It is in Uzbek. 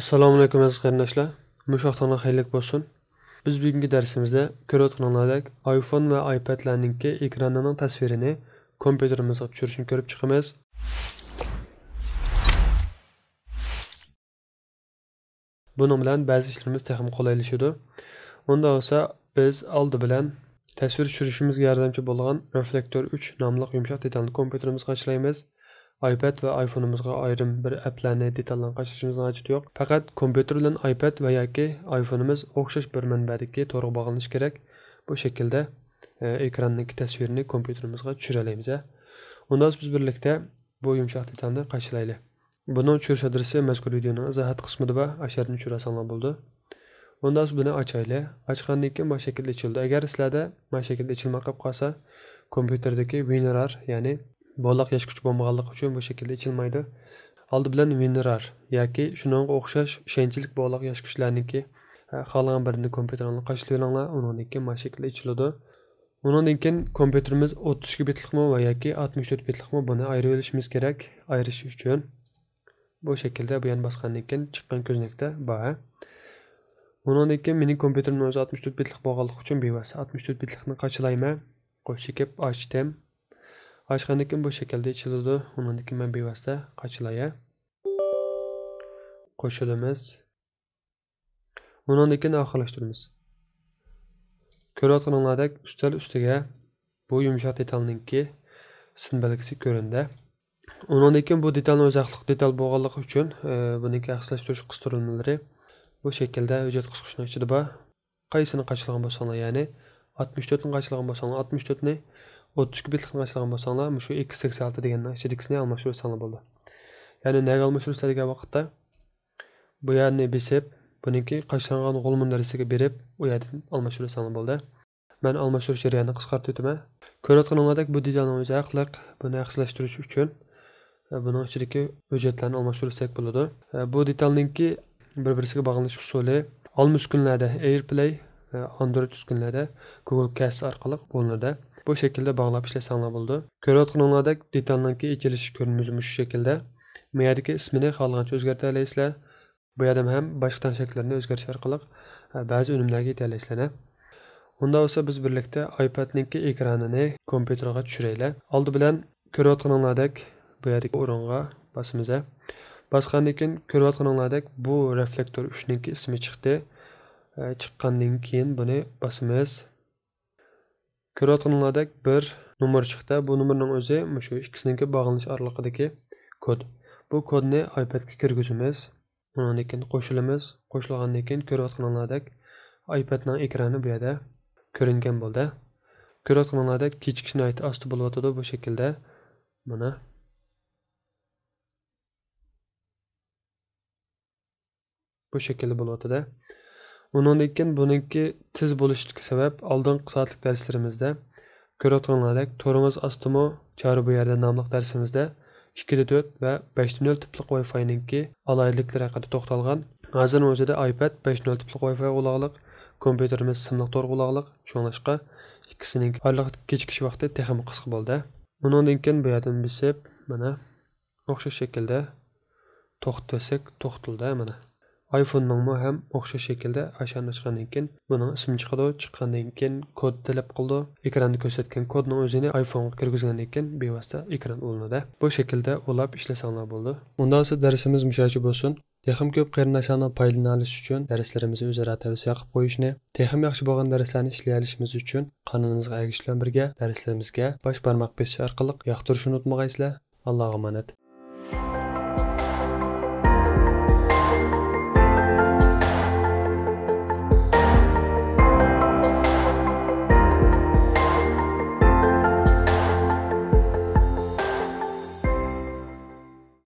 Assalomu alaykum aziz qarindoshlar. Mushaqtana xayrlik bo'lsin. Biz bugungi darsimizda ko'rayotganlaridek iPhone va iPad'larningki ekranining tasvirini kompyuterimizga tushirishni ko'rib chiqamiz. Buning bilan ba'zi ishlarimiz texnik qulaylashadi. Unda bo'lsa biz oldi bilan tasvir tushirishimizga yordamchi bo'lgan Reflector 3 nomli yumshoq detalni kompyuterimizga ochlaymiz. iPad va iPhone'imizga ayrim bir app'larni detallarni qo'shishimizga hojat yo'q. Faqat kompyuter bilan iPad va yoki iPhone'imiz o'xshash bir manbadagi to'g'ri bog'lanishi kerak. Bu shaklda ekrandagi tasvirni kompyuterimizga tushiramiz. Undan biz birlikda bu yumshoq detalni qo'shlaylik. Buni tushirish adresi mazkur videoning izohat qismida va asharni tushirasanlar bo'ldi. Undan biz buni ochaylik. Ochgandan keyin bu shaklda ochildi. Agar sizlarda bu shaklda ochilmay qolib qolsa, kompyuterdagi WinRAR, ya'ni bog'liq yosh kuch bo'lmaganligi uchun bu shaklda ochilmaydi. Oldi bilan WinRAR yoki shuningga o'xshash ishonchlik bog'liq yosh kuchlarniki xohlagan birini kompyuterni qo'shilinglar, undan keyin bu shaklda ochiladi. Undan keyin kompyuterimiz 32 bitlikmi va yoki 64 bitlikmi buni ayirib olishimiz kerak. Ayirish uchun bu shaklda bu yana bosgandan keyin chiqqan ko'znakda bor. Undan keyin mening kompyuterimning o'zi 64 bitlik bo'lganligi uchun bevasi 64 bitlikni qo'shilayman. Qo'shib ochdim. Açgandan keyin bu shaklda ichiladi. Undan keyin men bevosita qo'shilaya. Qo'shilamiz. Undan keyin oxirlashtiramiz. Ko'rayotganinglardek ustal ustiga bu yumshoq detalninki simbolisi ko'rindi. Undan keyin bu detalning uzoqlik detal bo'lganligi uchun buniki aqslashtirish qistirilmalari bu shaklda hujjat qisqichning ichida bor. Qaysini qo'shilgan bo'lsanglar, ya'ni 64 ni qo'shilgan bo'lsanglar, 64 ni 32 bitlikni qo'shilgan bo'lsanglar, shu x86 deganning ichidagini almashtirsanglar bo'ldi. Ya'ni nega almashtirsa degan vaqtda bu yerni besib, buniki qo'shilgan g'ol mundarisiga berib, u yerdan almashtirsanglar bo'ldi. Men almashtirish jarayonini qisqartib o'taman. Ko'rayotganinglardek bu detalning uzoqlik, buni aqslashtirish uchun buning ichidagi hujjatlarni almashtirsak bo'ladi. Bu detalningki bir-biriga bog'lanish usuli alma uskunlarda AirPlay, Android uskunlarda Google Cast orqali bo'linadi. Bu shaklda bog'lab ishlasanglar bo'ldi. Ko'rayotganinglardek detalningki ichilish ko'rinmasi shu shaklda. Bu yerdagi ismini xohlagancha o'zgartira olasizlar. Bu yerda ham boshqa shakllarni o'zgartirish orqali ba'zi unumlarga yeta olasizlar. Unda bo'lsa biz birlikda iPad'ningki ekranini kompyuterga tushiraylik. Oldi bilan ko'rayotganinglardek bu yerdagi o'ringa bosamiz. Bosgandan keyin ko'rayotganinglardek bu Reflector 3 ningki ismi chiqdi. Chiqqandan keyin buni bosamiz. Ko'rayotganinglardek bir nomer chiqdi. Bu nomerning o'zi shu ikkisiningki bog'lanish oraliqidagi kod. Bu kodni iPad'ga kirgizamiz. Undan keyin qo'shilamiz. Qo'shilgandan keyin ko'rayotganinglardek iPad'ning ekrani bu yerda ko'ringan bo'ldi. Ko'rayotganinglardek kichkina osti bo'lyotdi bu shaklda. Mana bu shaklda bo'lyotdi. Undan keyin buningki tiz bo'lishiga sabab oldingi soatlik darslarimizda ko'rayotganlardek to'rimiz ostimi chori bu yerda nomli darsimizda 2.4 va 5.0 tipli Wi-Fi ningki alayliklar haqida to'xtalgan. Hozir o'zida iPad 5.0 tipli Wi-Fi uloqliq, kompyuterimiz simliq to'g'ri uloqliq. Shuningdek ikkisining oraliq kechikish vaqti texnik qisqa bo'ldi. Undan keyin bu yerdan bisib mana o'xshash shaklda to'xtasak to'xtaldi mana. iPhone'ning ham o'xshash shaklda ashani chiqqandan keyin buning ismi chiqadi. Chiqqandan keyin kod talab qildi. Ekranda ko'rsatgan kodning o'zini iPhone'ga kirgizgandan keyin bevosita ekran olinadi. Bu shaklda ulab ishlasanglar bo'ldi. Undan so'ng darsimiz mushachi bo'lsin. Texim ko'p qarindoshlarning foydalanishi uchun darslarimizni o'zaro tavsiya qilib qo'yishni, texim yaxshi bo'lgan darslarni ishlay olishimiz uchun qanotimizga ergashishlar birga darslarimizga bosh barmoq bosish orqali yoqtirishni unutmag'aysizlar. Allohga omonat.